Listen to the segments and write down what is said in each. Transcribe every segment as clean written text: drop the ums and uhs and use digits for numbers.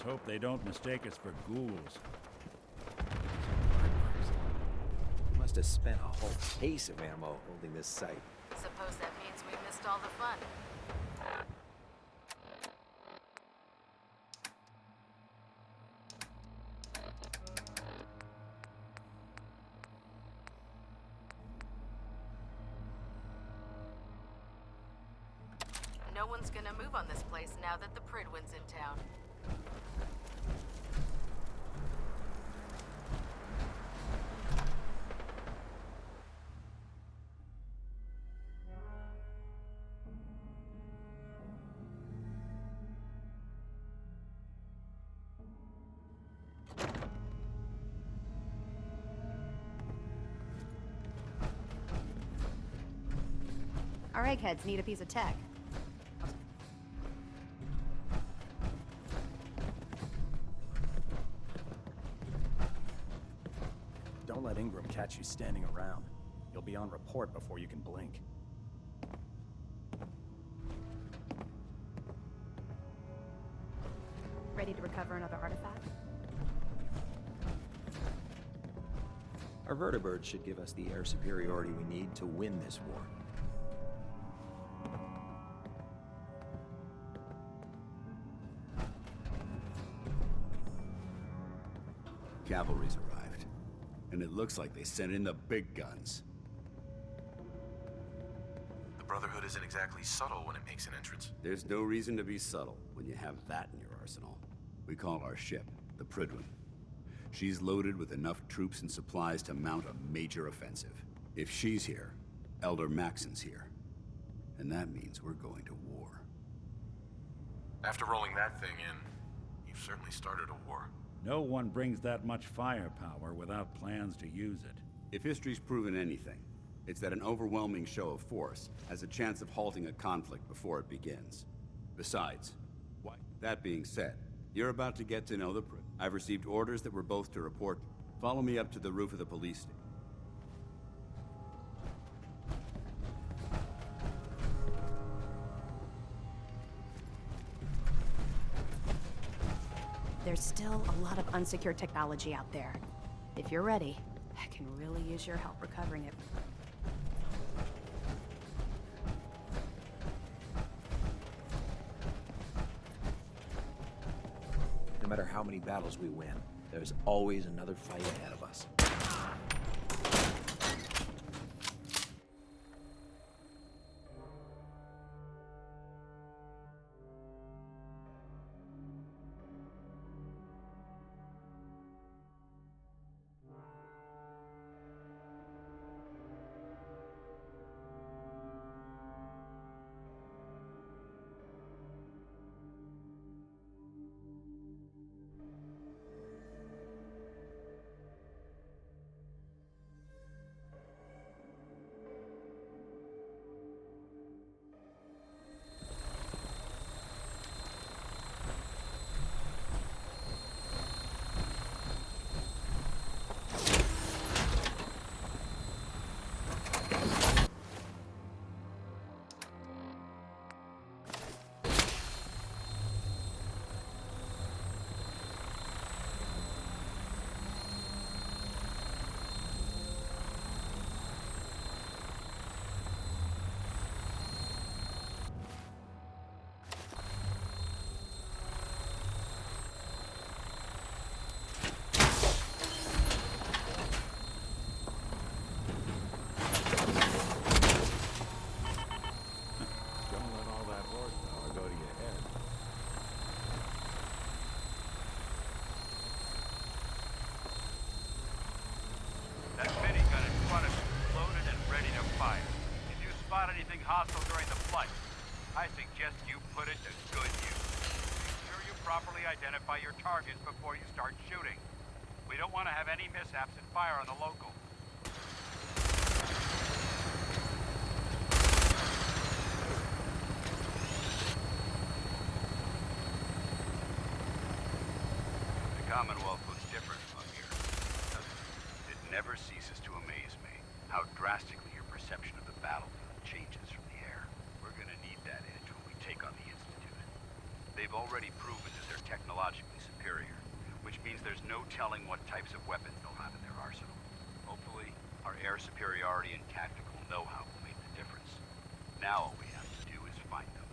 hope they don't mistake us for ghouls. Must have spent a whole case of ammo holding this site. Suppose that means we missed all the fun. No one's gonna move on this place now that the Prydwen's in town. Our eggheads need a piece of tech. Don't let Ingram catch you standing around. You'll be on report before you can blink. Ready to recover another artifact? Our vertibird should give us the air superiority we need to win this war. Cavalry's arrived, and it looks like they sent in the big guns. The Brotherhood isn't exactly subtle when it makes an entrance. There's no reason to be subtle when you have that in your arsenal. We call our ship the Prydwen. She's loaded with enough troops and supplies to mount a major offensive. If she's here, Elder Maxon's here. And that means we're going to war. After rolling that thing in, you've certainly started a war. No one brings that much firepower without plans to use it. If history's proven anything, it's that an overwhelming show of force has a chance of halting a conflict before it begins. Besides, that being said, you're about to get to know the Prydwen. I've received orders that we're both to report. Follow me up to the roof of the police station. There's still a lot of unsecured technology out there. If you're ready, I can really use your help recovering it. No matter how many battles we win, there's always another fight ahead of us. hostile during the flight. I suggest you put it to good use. Make sure you properly identify your targets before you start shooting. We don't want to have any mishaps and fire on the local. The Commonwealth looks different from here. It never ceases to amaze me how drastically your perception of the battlefield changes from the air. We're gonna need that edge when we take on the Institute. They've already proven that they're technologically superior. superior, which means there's no telling what types of weapons they'll have in their arsenal. Hopefully, our air superiority and tactical know-how will make the difference. Now all we have to do is find them.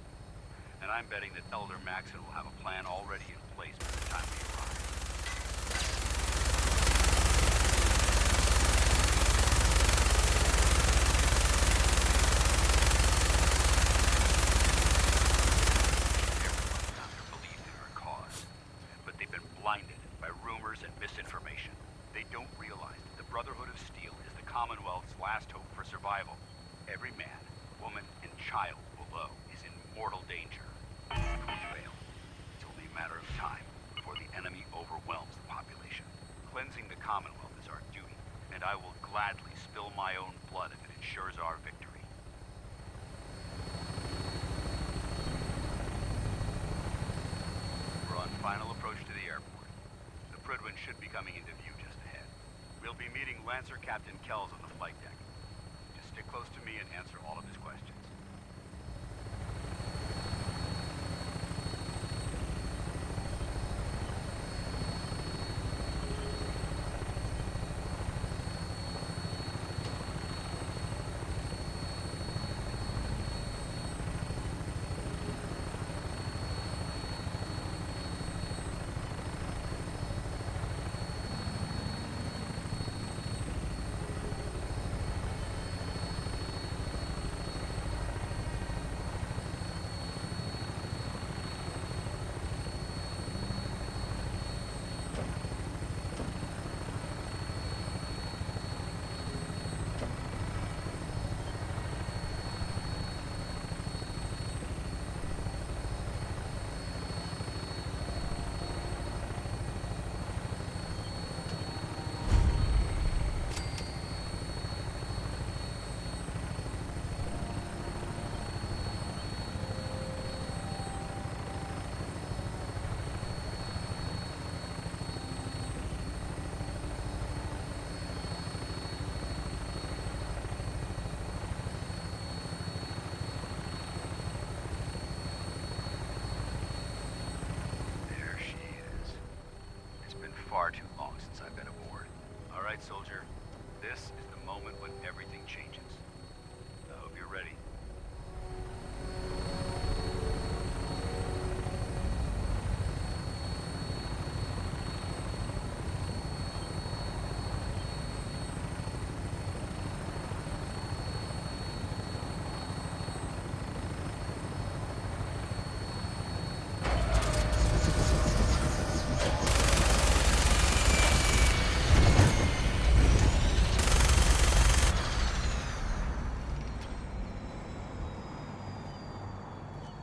And I'm betting that Elder Maxon will have a plan already in place by the time we arrive. Everyone's got their belief in our cause, but they've been blinded by rumors and misinformation. They don't realize that the Brotherhood of Steel is the Commonwealth's last hope for survival. Every man, woman, and child below is in mortal danger. If we fail, it's only a matter of time before the enemy overwhelms the population. Cleansing the Commonwealth is our duty, and I will gladly spill my own blood if it ensures our victory. We're on final approach to the airport. The Prydwen should be coming into view just ahead. We'll be meeting Lancer Captain Kells on the flight deck. Just stick close to me and answer all of his questions. Far too long since I've been aboard. All right, soldier. This is the moment when everything changes. I hope you're ready.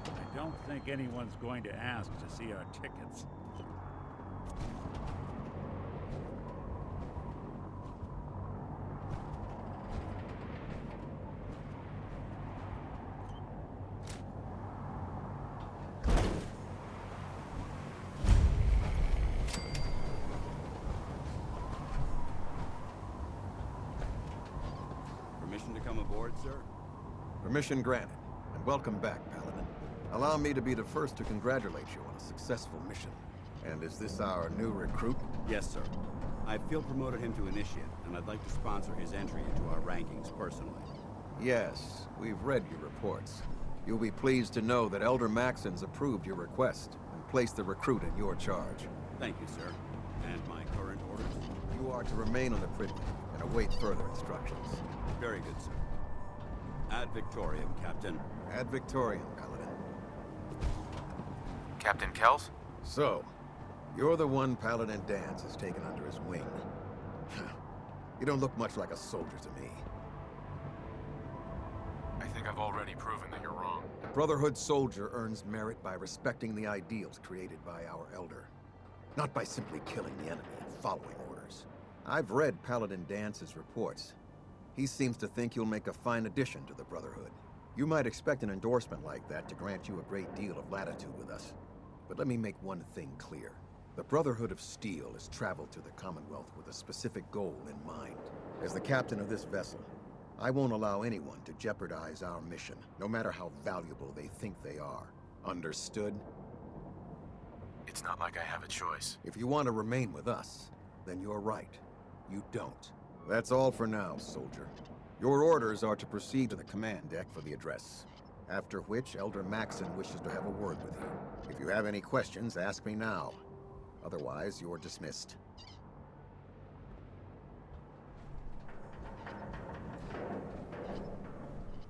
I don't think anyone's going to ask to see our tickets. Permission to come aboard, sir? Permission granted, and welcome back, Paladin. Allow me to be the first to congratulate you on a successful mission. And is this our new recruit? Yes, sir. I feel promoted him to initiate, and I'd like to sponsor his entry into our rankings personally. Yes, we've read your reports. You'll be pleased to know that Elder Maxon's approved your request and placed the recruit in your charge. Thank you, sir. And my current orders? You are to remain on the Prydwen and await further instructions. Very good, sir. Ad Victoriam, Captain. Ad Victoriam, Paladin. Captain Kells? So, you're the one Paladin Danse has taken under his wing. You don't look much like a soldier to me. I think I've already proven that you're wrong. A Brotherhood soldier earns merit by respecting the ideals created by our Elder, not by simply killing the enemy and following orders. I've read Paladin Dance's reports. He seems to think you'll make a fine addition to the Brotherhood. You might expect an endorsement like that to grant you a great deal of latitude with us. But let me make one thing clear. The Brotherhood of Steel has traveled to the Commonwealth with a specific goal in mind. As the captain of this vessel, I won't allow anyone to jeopardize our mission, no matter how valuable they think they are. Understood? It's not like I have a choice. If you want to remain with us, then you're right. You don't. That's all for now, soldier. Your orders are to proceed to the command deck for the address. After which, Elder Maxson wishes to have a word with you. If you have any questions, ask me now. Otherwise, you're dismissed.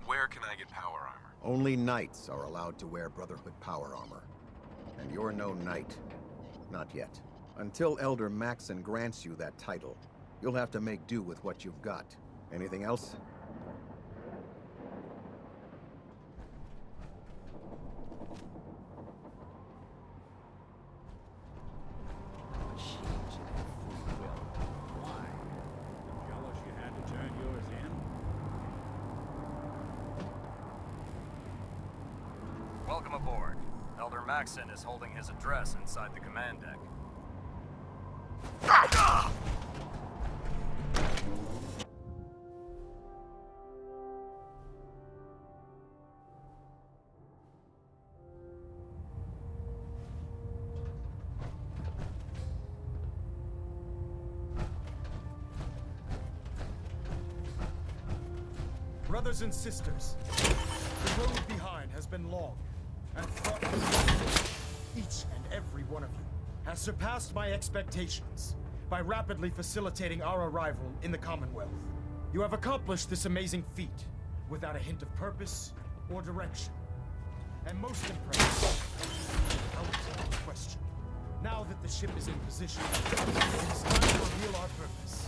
Where can I get power armor? Only knights are allowed to wear Brotherhood power armor. And you're no knight. Not yet. Until Elder Maxson grants you that title, you'll have to make do with what you've got. Anything else? Machine should have free will. Why? Jealous you had to turn yours in? Welcome aboard. Elder Maxson is holding his address inside the command deck. Brothers and sisters, the road behind has been long and fraught with each and every one of you has surpassed my expectations by rapidly facilitating our arrival in the Commonwealth. You have accomplished this amazing feat without a hint of purpose or direction. And most impressive, without question. Now that the ship is in position, it is time to reveal our purpose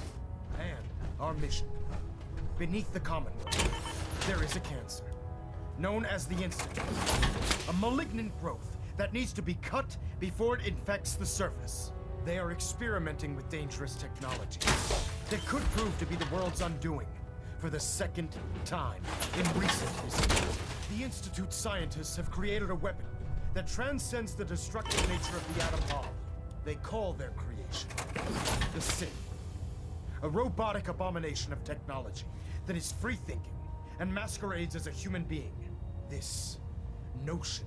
and our mission. Beneath the Commonwealth, there is a cancer, known as the Institute. A malignant growth that needs to be cut before it infects the surface. They are experimenting with dangerous technology that could prove to be the world's undoing for the second time in recent history. The Institute scientists have created a weapon that transcends the destructive nature of the atom bomb. They call their creation the Sith. A robotic abomination of technology that is free-thinking and masquerades as a human being. This notion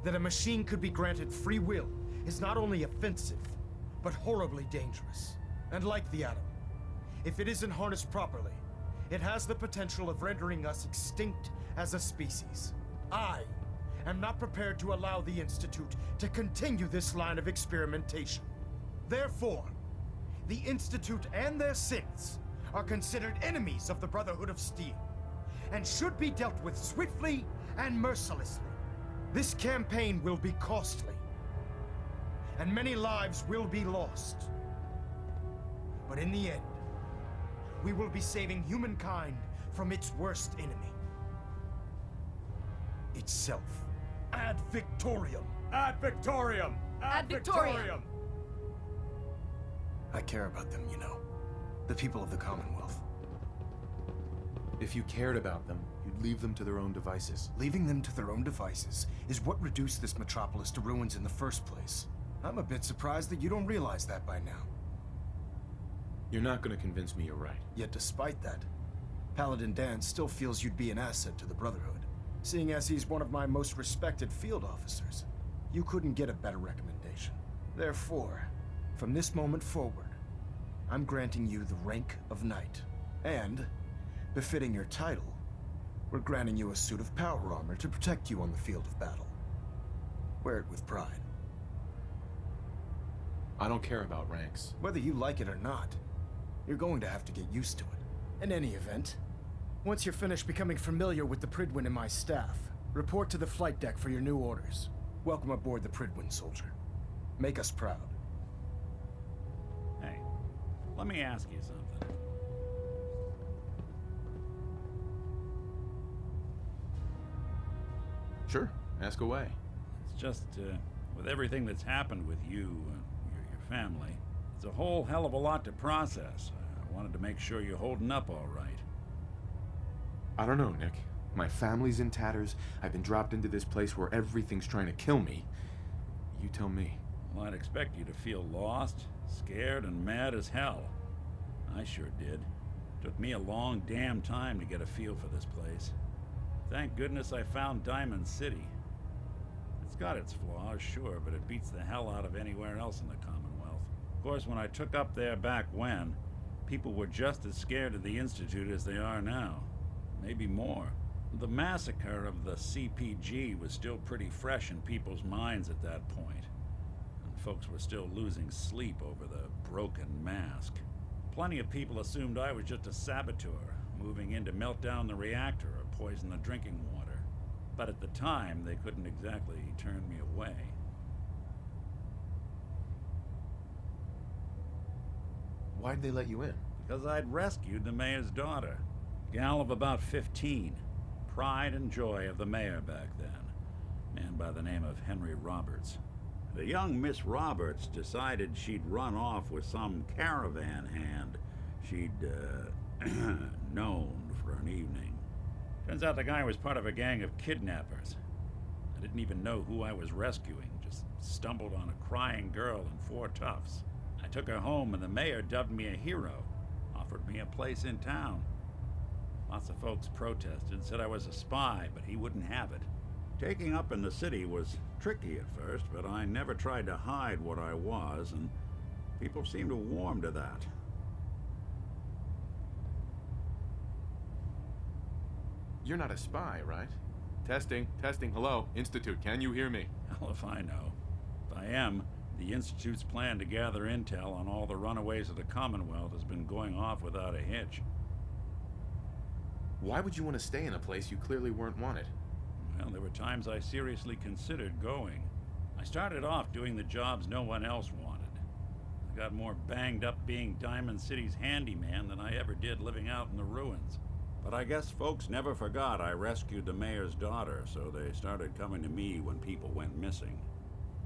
that a machine could be granted free will is not only offensive, but horribly dangerous. And like the atom, if it isn't harnessed properly, it has the potential of rendering us extinct as a species. I am not prepared to allow the Institute to continue this line of experimentation. Therefore, the Institute and their synths are considered enemies of the Brotherhood of Steel, and should be dealt with swiftly and mercilessly. This campaign will be costly, and many lives will be lost. But in the end, we will be saving humankind from its worst enemy. Itself. Ad Victorium! Ad Victorium! Ad Victorium! I care about them, you know. The people of the Commonwealth. If you cared about them, you'd leave them to their own devices. Leaving them to their own devices is what reduced this metropolis to ruins in the first place. I'm a bit surprised that you don't realize that by now. You're not gonna convince me you're right. Yet despite that, Paladin Dan still feels you'd be an asset to the Brotherhood. Seeing as he's one of my most respected field officers, you couldn't get a better recommendation. Therefore, from this moment forward, I'm granting you the rank of Knight. And, befitting your title, we're granting you a suit of power armor to protect you on the field of battle. Wear it with pride. I don't care about ranks. Whether you like it or not, you're going to have to get used to it. In any event, once you're finished becoming familiar with the Prydwen and my staff, report to the flight deck for your new orders. Welcome aboard the Prydwen, soldier. Make us proud. Hey, let me ask you something. Sure, ask away. It's just, with everything that's happened with you and your family, it's a whole hell of a lot to process. I wanted to make sure you're holding up all right. I don't know, Nick. My family's in tatters. I've been dropped into this place where everything's trying to kill me. You tell me. Well, I'd expect you to feel lost, scared, and mad as hell. I sure did. Took me a long damn time to get a feel for this place. Thank goodness I found Diamond City. It's got its flaws, sure, but it beats the hell out of anywhere else in the Commonwealth. Of course, when I took up there back when, people were just as scared of the Institute as they are now. Maybe more. The massacre of the CPG was still pretty fresh in people's minds at that point, and folks were still losing sleep over the broken mask. Plenty of people assumed I was just a saboteur, moving in to melt down the reactor or poison the drinking water. But at the time, they couldn't exactly turn me away. Why'd they let you in? Because I'd rescued the mayor's daughter. Gal of about 15. Pride and joy of the mayor back then. Man by the name of Henry Roberts. The young Miss Roberts decided she'd run off with some caravan hand she'd, known for an evening. Turns out the guy was part of a gang of kidnappers. I didn't even know who I was rescuing, just stumbled on a crying girl and 4 toughs. I took her home and the mayor dubbed me a hero, offered me a place in town. Lots of folks protested, said I was a spy, but he wouldn't have it. Taking up in the city was tricky at first, but I never tried to hide what I was, and people seemed to warm to that. You're not a spy, right? Testing, hello, Institute, can you hear me? Hell if I know. If I am, the Institute's plan to gather intel on all the runaways of the Commonwealth has been going off without a hitch. Why would you want to stay in a place you clearly weren't wanted? Well, there were times I seriously considered going. I started off doing the jobs no one else wanted. I got more banged up being Diamond City's handyman than I ever did living out in the ruins. But I guess folks never forgot I rescued the mayor's daughter, so they started coming to me when people went missing.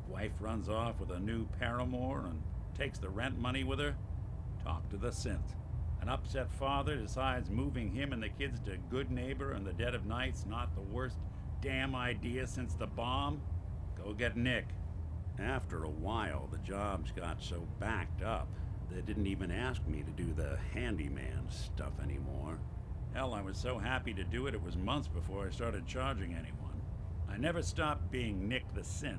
Wife runs off with a new paramour and takes the rent money with her. Talk to the synth. An upset father decides moving him and the kids to Good Neighbor in the dead of night's not the worst damn idea since the bomb. Go get Nick. After a while, the jobs got so backed up, they didn't even ask me to do the handyman stuff anymore. Hell, I was so happy to do it, it was months before I started charging anyone. I never stopped being Nick the synth,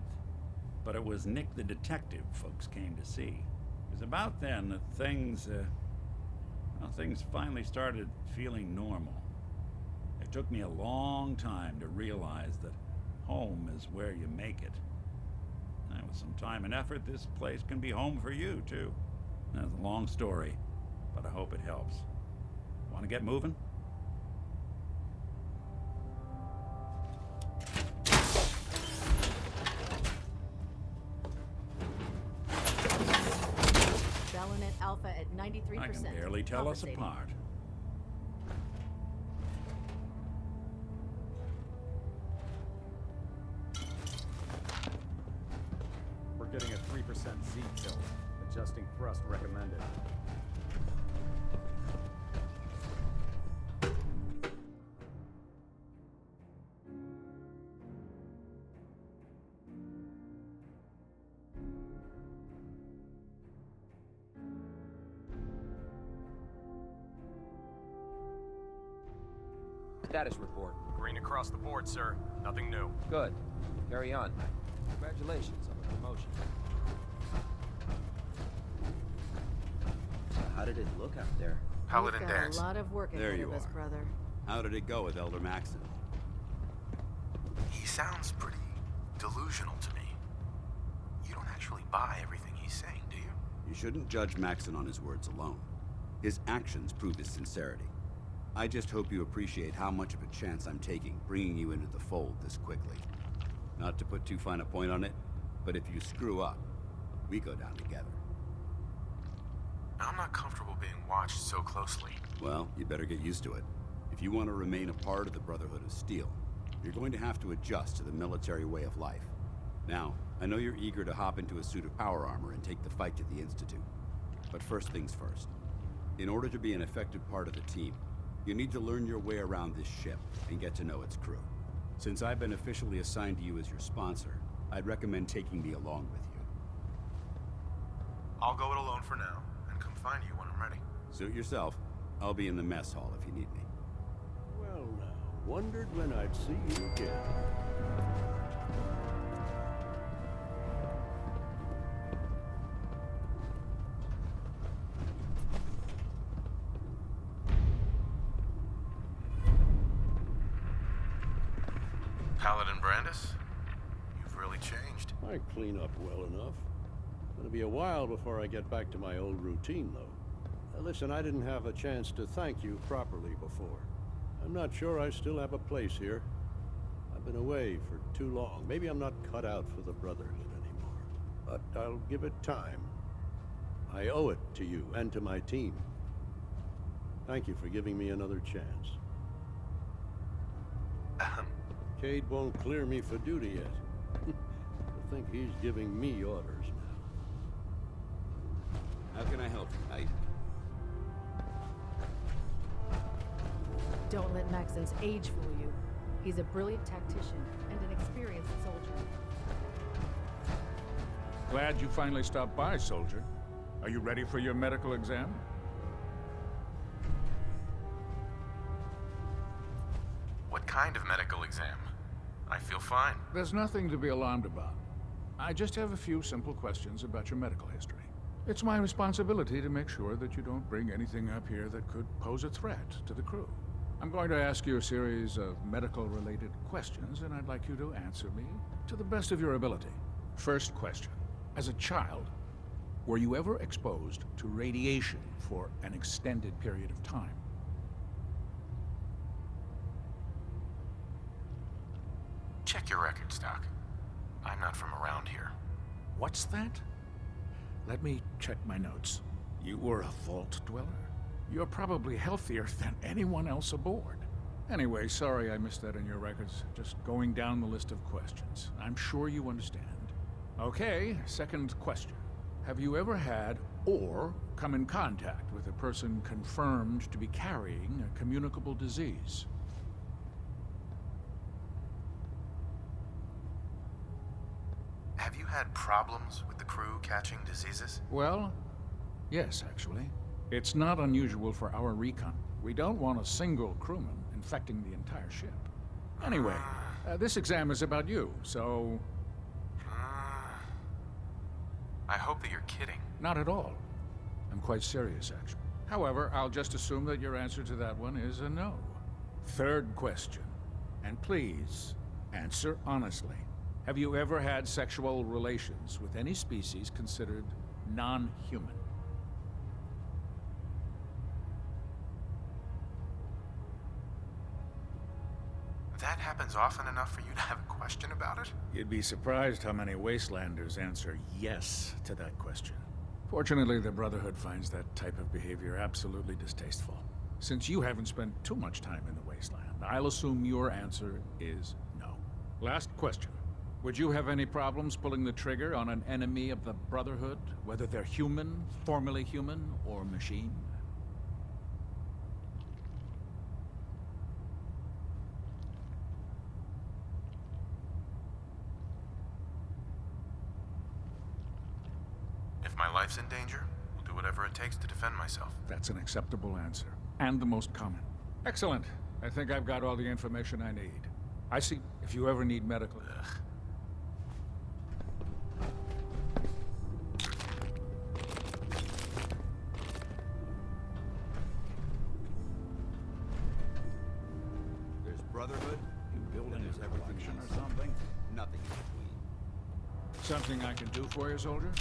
but it was Nick the detective folks came to see. It was about then that things finally started feeling normal. It took me a long time to realize that home is where you make it. And with some time and effort, this place can be home for you, too. That's a long story, but I hope it helps. Want to get moving? Belinet Alpha at 93%. I can barely tell us Compensating. apart. We're getting a 3% Z kill. Adjusting thrust recommended. Status report. Green across the board, sir. Nothing new. Good. Carry on. Congratulations on the promotion. So how did it look out there? Paladin We've got Dance. a lot of work There ahead you of us, are. brother. How did it go with Elder Maxon? He sounds pretty delusional to me. You don't actually buy everything he's saying, do you? You shouldn't judge Maxon on his words alone. His actions prove his sincerity. I just hope you appreciate how much of a chance I'm taking bringing you into the fold this quickly. Not to put too fine a point on it, but if you screw up, we go down together. I'm not comfortable being watched so closely. Well, you better get used to it. If you want to remain a part of the Brotherhood of Steel, you're going to have to adjust to the military way of life. Now, I know you're eager to hop into a suit of power armor and take the fight to the Institute. But first things first. In order to be an effective part of the team, you need to learn your way around this ship and get to know its crew. Since I've been officially assigned to you as your sponsor, I'd recommend taking me along with you. I'll go it alone for now, and come find you when I'm ready. Suit yourself. I'll be in the mess hall if you need me. Well now, wondered when I'd see you again. Paladin Brandis? You've really changed. I clean up well enough. It'll be a while before I get back to my old routine, though. Listen, I didn't have a chance to thank you properly before. I'm not sure I still have a place here. I've been away for too long. Maybe I'm not cut out for the Brotherhood anymore. But I'll give it time. I owe it to you and to my team. Thank you for giving me another chance. Cade won't clear me for duty yet. I think he's giving me orders now. How can I help you, Knight? Don't let Maxon's age fool you. He's a brilliant tactician and an experienced soldier. Glad you finally stopped by, soldier. Are you ready for your medical exam? What kind of medical exam? I feel fine. There's nothing to be alarmed about. I just have a few simple questions about your medical history. It's my responsibility to make sure that you don't bring anything up here that could pose a threat to the crew. I'm going to ask you a series of medical-related questions, and I'd like you to answer me to the best of your ability. First question. As a child, were you ever exposed to radiation for an extended period of time? Check your records, Doc. I'm not from around here. What's that? Let me check my notes. You were a vault dweller? You're probably healthier than anyone else aboard. Anyway, sorry I missed that in your records. Just going down the list of questions. I'm sure you understand. Okay, second question. Have you ever had or come in contact with a person confirmed to be carrying a communicable disease? Have you had problems with the crew catching diseases? Well, yes, actually. It's not unusual for our recon. We don't want a single crewman infecting the entire ship. Anyway, this exam is about you, so... I hope that you're kidding. Not at all. I'm quite serious, actually. However, I'll just assume that your answer to that one is a no. Third question. And please, answer honestly. Have you ever had sexual relations with any species considered non-human? That happens often enough for you to have a question about it? You'd be surprised how many Wastelanders answer yes to that question. Fortunately, the Brotherhood finds that type of behavior absolutely distasteful. Since you haven't spent too much time in the Wasteland, I'll assume your answer is no. Last question. Would you have any problems pulling the trigger on an enemy of the Brotherhood, whether they're human, formerly human, or machine? If my life's in danger, I'll do whatever it takes to defend myself. That's an acceptable answer, and the most common. Excellent. I think I've got all the information I need. I see. If you ever need medical... Ugh. There's Brotherhood, Building and there's a everything collection else. or something? Nothing in between. Something I can do for you, soldier?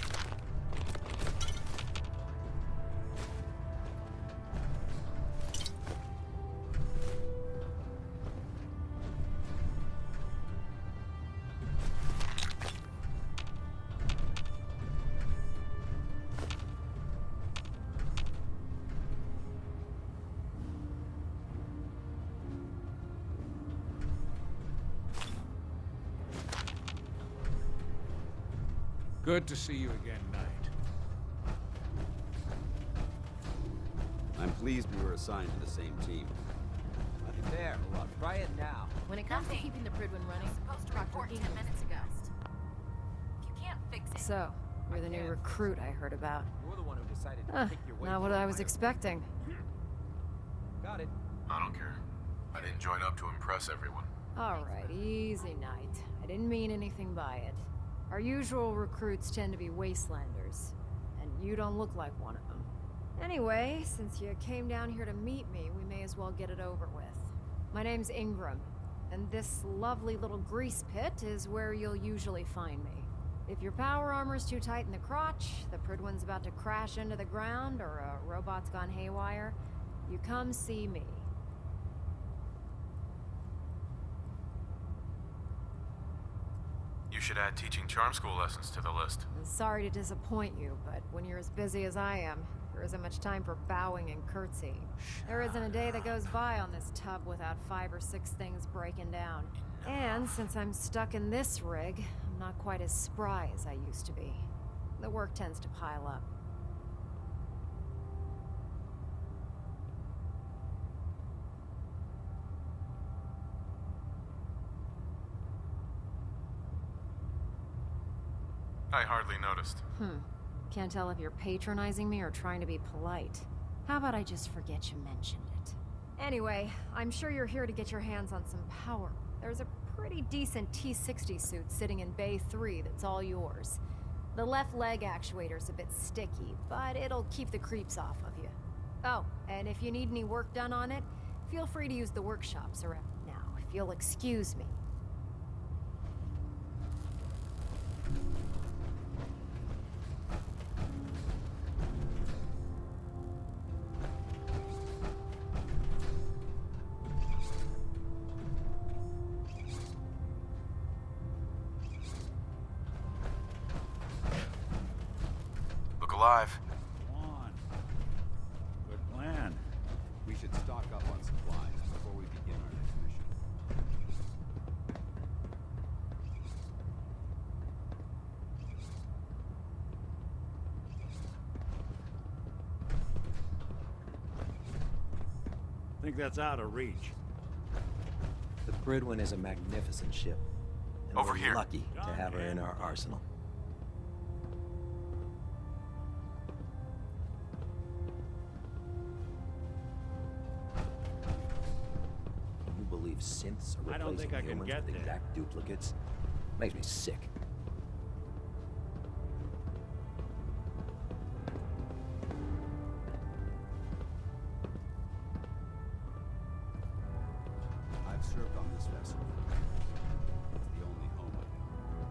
Good to see you again, Knight. I'm pleased we were assigned to the same team. There, look, try it now. When it comes to keeping the Prydwen running, Supposed to Dr. report 10 Ingram's minutes the ago. best. If you can't fix it, So, you're the new recruit I heard about. You're the one who decided to pick your way. Not what through I was fire. expecting. Got it. I don't care. I didn't join up to impress everyone. Alright, easy, Knight. I didn't mean anything by it. Our usual recruits tend to be Wastelanders, and you don't look like one of them. Anyway, since you came down here to meet me, we may as well get it over with. My name's Ingram, and this lovely little grease pit is where you'll usually find me. If your power armor's too tight in the crotch, the Prydwen's about to crash into the ground, or a robot's gone haywire, you come see me. You should add teaching charm school lessons to the list. Sorry to disappoint you, but when you're as busy as I am, there isn't much time for bowing and curtsying. There isn't a day that goes by on this tub without 5 or 6 things breaking down. And since I'm stuck in this rig, I'm not quite as spry as I used to be. The work tends to pile up. I hardly noticed. Can't tell if you're patronizing me or trying to be polite. How about I just forget you mentioned it? Anyway, I'm sure you're here to get your hands on some power. There's a pretty decent T-60 suit sitting in Bay 3 that's all yours. The left leg actuator's a bit sticky, but it'll keep the creeps off of you. Oh, and if you need any work done on it, feel free to use the workshops around. Now, if you'll excuse me. Alive. Come on. Good plan. We should stock up on supplies before we begin our next mission. I think that's out of reach. The Prydwen is a magnificent ship. And Over we're here. lucky to have her in our arsenal. Synths are I don't think I replacing can humans get with there. exact duplicates. Makes me sick. I've served on this vessel. It's the only home I've known.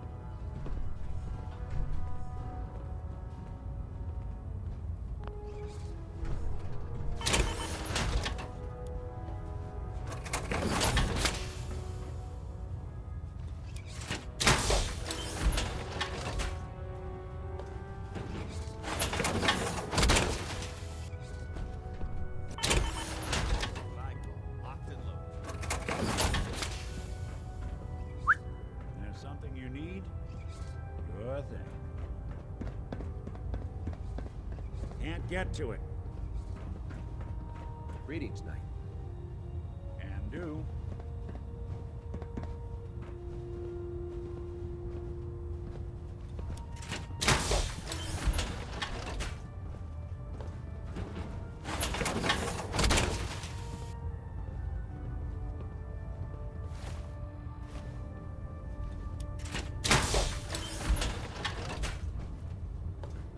Can't get to it. Greetings, Knight. Can do.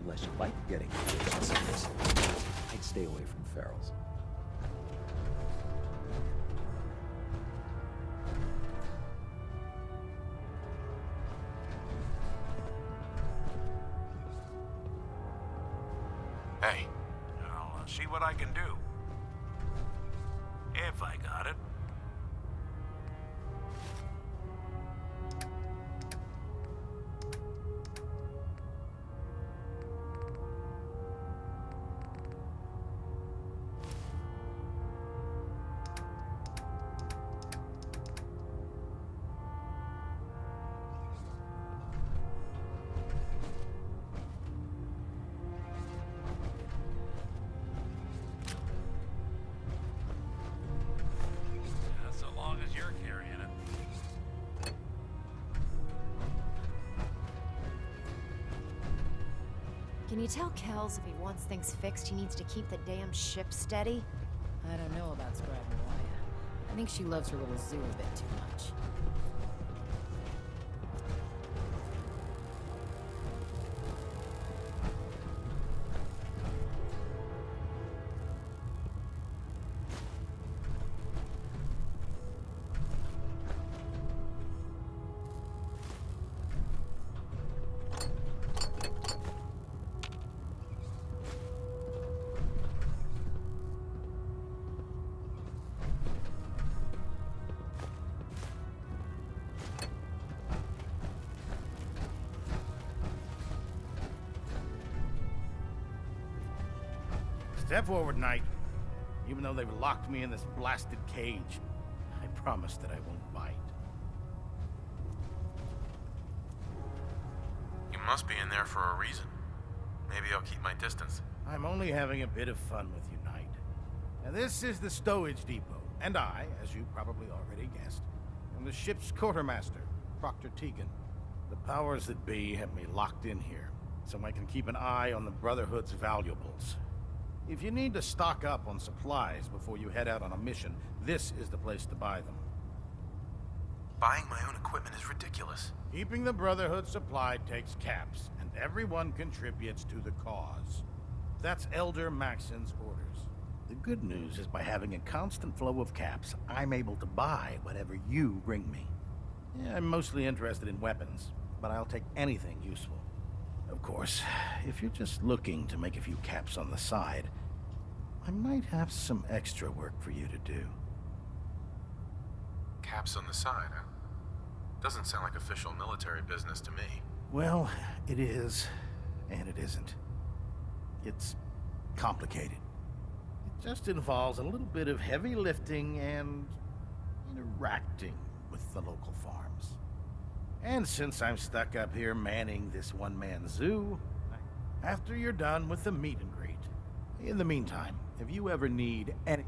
Unless you like getting radiation sickness, I'd stay away from ferals. Hey. I'll see what I can do. If I got it. So long as you're carrying it. Can you tell Kells if he wants things fixed, he needs to keep the damn ship steady? I don't know about Scribe Mariah. I think she loves her little zoo a bit too much. Step forward, Knight. Even though they've locked me in this blasted cage, I promise that I won't bite. You must be in there for a reason. Maybe I'll keep my distance. I'm only having a bit of fun with you, Knight. Now, this is the stowage depot, and I, as you probably already guessed, am the ship's quartermaster, Proctor Tegan. The powers that be have me locked in here, so I can keep an eye on the Brotherhood's valuables. If you need to stock up on supplies before you head out on a mission, this is the place to buy them. Buying my own equipment is ridiculous. Keeping the Brotherhood supplied takes caps, and everyone contributes to the cause. That's Elder Maxon's orders. The good news is by having a constant flow of caps, I'm able to buy whatever you bring me. Yeah, I'm mostly interested in weapons, but I'll take anything useful. Of course, if you're just looking to make a few caps on the side, I might have some extra work for you to do. Caps on the side, huh? Doesn't sound like official military business to me. Well, it is, and it isn't. It's complicated. It just involves a little bit of heavy lifting and interacting with the local farms. And since I'm stuck up here manning this one-man zoo, after you're done with the meet and greet. In the meantime, if you ever need any...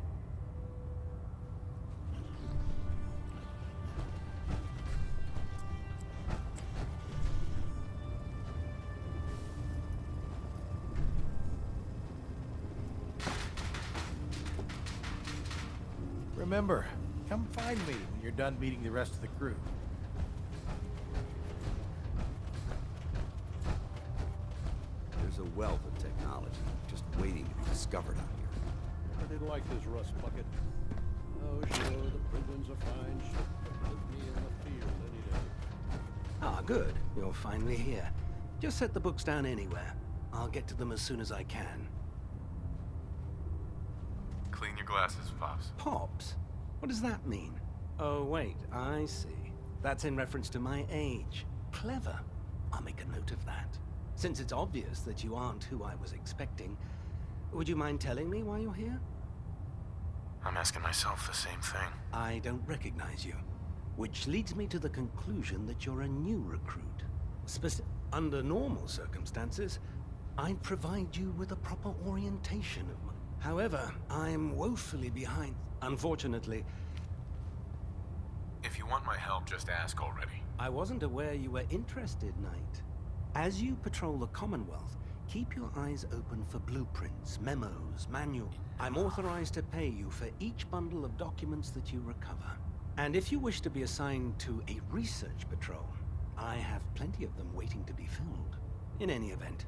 Remember, come find me when you're done meeting the rest of the crew. There's a wealth of technology just waiting to be discovered out here. I did like this rust bucket. Oh, sure, the Pridwin's a fine ship, but with me in the field any day. Ah, good. You're finally here. Just set the books down anywhere. I'll get to them as soon as I can. Clean your glasses, Pops. Pops? What does that mean? Oh, wait, I see. That's in reference to my age. Clever. I'll make a note of that. Since it's obvious that you aren't who I was expecting, would you mind telling me why you're here? I'm asking myself the same thing. I don't recognize you. Which leads me to the conclusion that you're a new recruit. Under normal circumstances, I'd provide you with a proper orientation of my... However, I'm woefully behind. Unfortunately... If you want my help, just ask already. I wasn't aware you were interested, Knight. As you patrol the Commonwealth, keep your eyes open for blueprints, memos, manuals. I'm authorized to pay you for each bundle of documents that you recover. And if you wish to be assigned to a research patrol, I have plenty of them waiting to be filled. In any event,